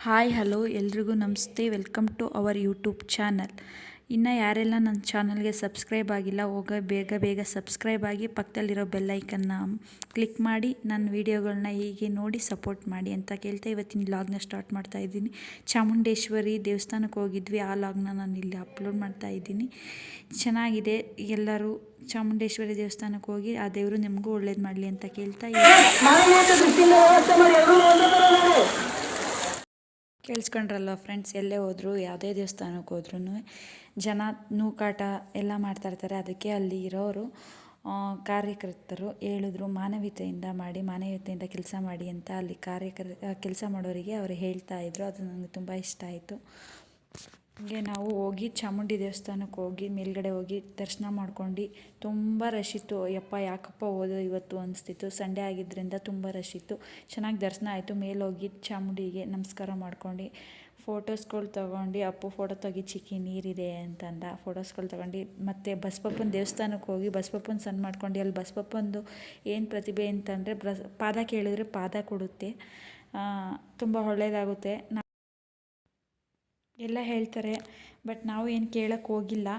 Hi hello ಎಲ್ರಿಗೂ ನಮಸ್ತೆ. Welcome to our YouTube channel. ಇನ್ನು ಯಾರೆಲ್ಲ ನನ್ನ ಚಾನಲ್ಗೆ ಸಬ್ಸ್ಕ್ರೈಬ್ ಆಗಿಲ್ಲ ಬೇಗ ಸಬ್ಸ್ಕ್ರೈಬ್ ಆಗಿ ಪಕ್ಕದಲ್ಲಿರೋ ಬೆಲ್ಲೈಕನ್ನ ಕ್ಲಿಕ್ ಮಾಡಿ ನನ್ನ ವೀಡಿಯೋಗಳನ್ನ ಹೀಗೆ ನೋಡಿ ಸಪೋರ್ಟ್ ಮಾಡಿ ಅಂತ ಕೇಳ್ತಾ ಇವತ್ತಿನ ಲಾಗ್ನ ಸ್ಟಾರ್ಟ್ ಮಾಡ್ತಾ ಇದ್ದೀನಿ. ಚಾಮುಂಡೇಶ್ವರಿ ದೇವಸ್ಥಾನಕ್ಕೆ ಹೋಗಿದ್ವಿ, ಆ ಲಾಗ್ನ ನಾನು ಇಲ್ಲಿ ಅಪ್ಲೋಡ್ ಮಾಡ್ತಾ ಇದ್ದೀನಿ. ಚೆನ್ನಾಗಿದೆ. ಎಲ್ಲರೂ ಚಾಮುಂಡೇಶ್ವರಿ ದೇವಸ್ಥಾನಕ್ಕೆ ಹೋಗಿ ಆ ದೇವರು ನಿಮಗೂ ಒಳ್ಳೇದು ಮಾಡಲಿ ಅಂತ ಕೇಳ್ತಾ ಕೇಳಿಸ್ಕೊಂಡ್ರಲ್ಲ ಫ್ರೆಂಡ್ಸ್, ಎಲ್ಲೇ ಹೋದ್ರು ಯಾವುದೇ ದೇವಸ್ಥಾನಕ್ಕೆ ಹೋದ್ರೂ ಜನ ನೂಕಾಟ ಎಲ್ಲ ಮಾಡ್ತಾಯಿರ್ತಾರೆ. ಅದಕ್ಕೆ ಅಲ್ಲಿ ಇರೋರು ಕಾರ್ಯಕರ್ತರು ಹೇಳಿದ್ರು ಮಾನವೀಯತೆಯಿಂದ ಮಾಡಿ, ಮಾನವೀಯತೆಯಿಂದ ಕೆಲಸ ಮಾಡಿ ಅಂತ ಅಲ್ಲಿ ಕೆಲಸ ಮಾಡೋರಿಗೆ ಅವರು ಹೇಳ್ತಾಯಿದ್ರು. ಅದು ನನಗೆ ತುಂಬ ಇಷ್ಟ ಆಯಿತು. ಹೀಗೆ ನಾವು ಹೋಗಿ ಚಾಮುಂಡಿ ದೇವಸ್ಥಾನಕ್ಕೆ ಹೋಗಿ ಮೇಲ್ಗಡೆ ಹೋಗಿ ದರ್ಶನ ಮಾಡ್ಕೊಂಡು ತುಂಬ ರಶ್ ಇತ್ತು. ಯಾಕಪ್ಪ ಹೋದೋ ಇವತ್ತು ಅನಿಸ್ತಿತ್ತು. ಸಂಡೇ ಆಗಿದ್ದರಿಂದ ತುಂಬ ರಶ್ ಇತ್ತು. ಚೆನ್ನಾಗಿ ದರ್ಶನ ಆಯಿತು. ಮೇಲೋಗಿ ಚಾಮುಂಡಿಗೆ ನಮಸ್ಕಾರ ಮಾಡ್ಕೊಂಡು ಫೋಟೋಸ್ಗಳು ತೊಗೊಂಡು, ಅಪ್ಪು ಫೋಟೋ ತೆಗಿ ಚಿಕ್ಕಿ ನೀರಿದೆ ಅಂತಂದ. ಫೋಟೋಸ್ಗಳು ತೊಗೊಂಡು ಮತ್ತು ಬಸವಪ್ಪನ ದೇವಸ್ಥಾನಕ್ಕೆ ಹೋಗಿ ಬಸವಪ್ಪನ ಸಣ್ಣ ಮಾಡ್ಕೊಂಡು, ಅಲ್ಲಿ ಬಸವಪ್ಪಂದು ಏನು ಪ್ರತಿಭೆ ಅಂತಂದರೆ ಪಾದ ಕೇಳಿದ್ರೆ ಪಾದ ಕೊಡುತ್ತೆ, ತುಂಬ ಒಳ್ಳೆಯದಾಗುತ್ತೆ ಎಲ್ಲ ಹೇಳ್ತಾರೆ. ಬಟ್ ನಾವು ಏನು ಕೇಳೋಕ್ಕೆ ಹೋಗಿಲ್ಲ,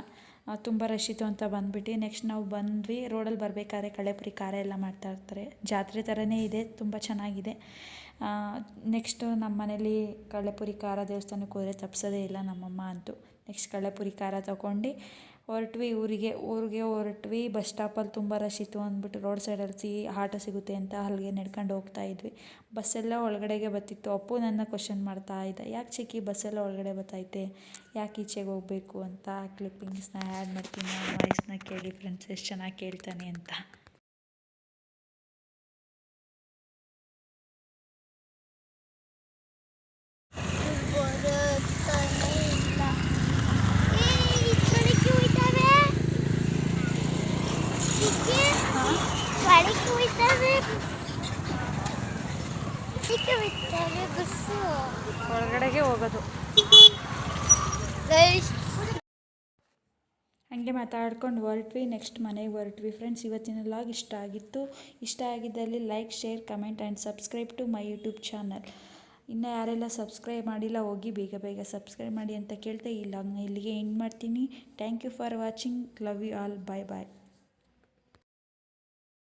ತುಂಬ ರಶ್ ಇತ್ತು ಅಂತ ಬಂದ್ಬಿಟ್ಟು ನೆಕ್ಸ್ಟ್ ನಾವು ಬಂದ್ವಿ. ರೋಡಲ್ಲಿ ಬರಬೇಕಾದ್ರೆ ಕಳೆಪುರಿ ಖಾರ ಎಲ್ಲ ಮಾಡ್ತಾಯಿರ್ತಾರೆ, ಜಾತ್ರೆ ಥರನೇ ಇದೆ, ತುಂಬ ಚೆನ್ನಾಗಿದೆ. ನೆಕ್ಸ್ಟು ನಮ್ಮ ಮನೇಲಿ ಕಳ್ಳೆಪುರಿ ಖಾರ ದೇವಸ್ಥಾನಕ್ಕೆ ಹೋದರೆ ತಪ್ಪಿಸೋದೇ ಇಲ್ಲ ನಮ್ಮಮ್ಮ ಅಂತೂ. ನೆಕ್ಸ್ಟ್ ಕಳ್ಳೆಪುರಿ ಖಾರ ತೊಗೊಂಡು ಹೊರಟ್ವಿ. ಊರಿಗೆ ಹೊರಟ್ವಿ. ಬಸ್ ಸ್ಟಾಪಲ್ಲಿ ತುಂಬ ರಶ್ ಇತ್ತು ಅಂದ್ಬಿಟ್ಟು ರೋಡ್ ಸೈಡಲ್ಲಿ ಆಟೋ ಸಿಗುತ್ತೆ ಅಂತ ಅಲ್ಲಿಗೆ ನಡ್ಕೊಂಡು ಹೋಗ್ತಾ ಇದ್ವಿ. ಬಸ್ಸೆಲ್ಲ ಒಳಗಡೆಗೆ ಬರ್ತಿತ್ತು. ಅಪ್ಪು ನನ್ನ ಕ್ವಶನ್ ಮಾಡ್ತಾ ಇದ್ದ, ಯಾಕೆ ಚಿಕ್ಕಿ ಬಸ್ಸೆಲ್ಲ ಒಳಗಡೆ ಬರ್ತೈತೆ, ಯಾಕೆ ಈಚೆಗೆ ಹೋಗಬೇಕು ಅಂತ. ಕ್ಲಿಪ್ಪಿಂಗ್ಸ್ನ ಆ್ಯಡ್ ಮಾಡ್ತೀನಿ, ವಾಯ್ಸ್ನ ಕೇಳಿ ಫ್ರೆಂಡ್ಸ್, ಎಷ್ಟು ಚೆನ್ನಾಗಿ ಕೇಳ್ತಾನೆ ಅಂತ. ಒಳಗಡೆಗೆ ಹೋಗೋದು ಹಾಗೆ ಮಾತಾಡ್ಕೊಂಡು ಹೊರಟ್ವಿ. ನೆಕ್ಸ್ಟ್ ಮನೆಗೆ ಹೊರಟ್ವಿ ಫ್ರೆಂಡ್ಸ್. ಇವತ್ತಿನ ಲಾಗ್ ಇಷ್ಟ ಆಗಿದ್ದಲ್ಲಿ like, share, comment and subscribe to my YouTube channel. ಇನ್ನು ಯಾರೆಲ್ಲ ಸಬ್ಸ್ಕ್ರೈಬ್ ಮಾಡಿಲ್ಲ ಹೋಗಿ ಬೇಗ ಸಬ್ಸ್ಕ್ರೈಬ್ ಮಾಡಿ ಅಂತ ಕೇಳ್ತಾ ಈ ಲಾಗ್ನ ಇಲ್ಲಿಗೆ ಎಂಡ್ ಮಾಡ್ತೀನಿ. Thank you for watching. Love you all. Bye.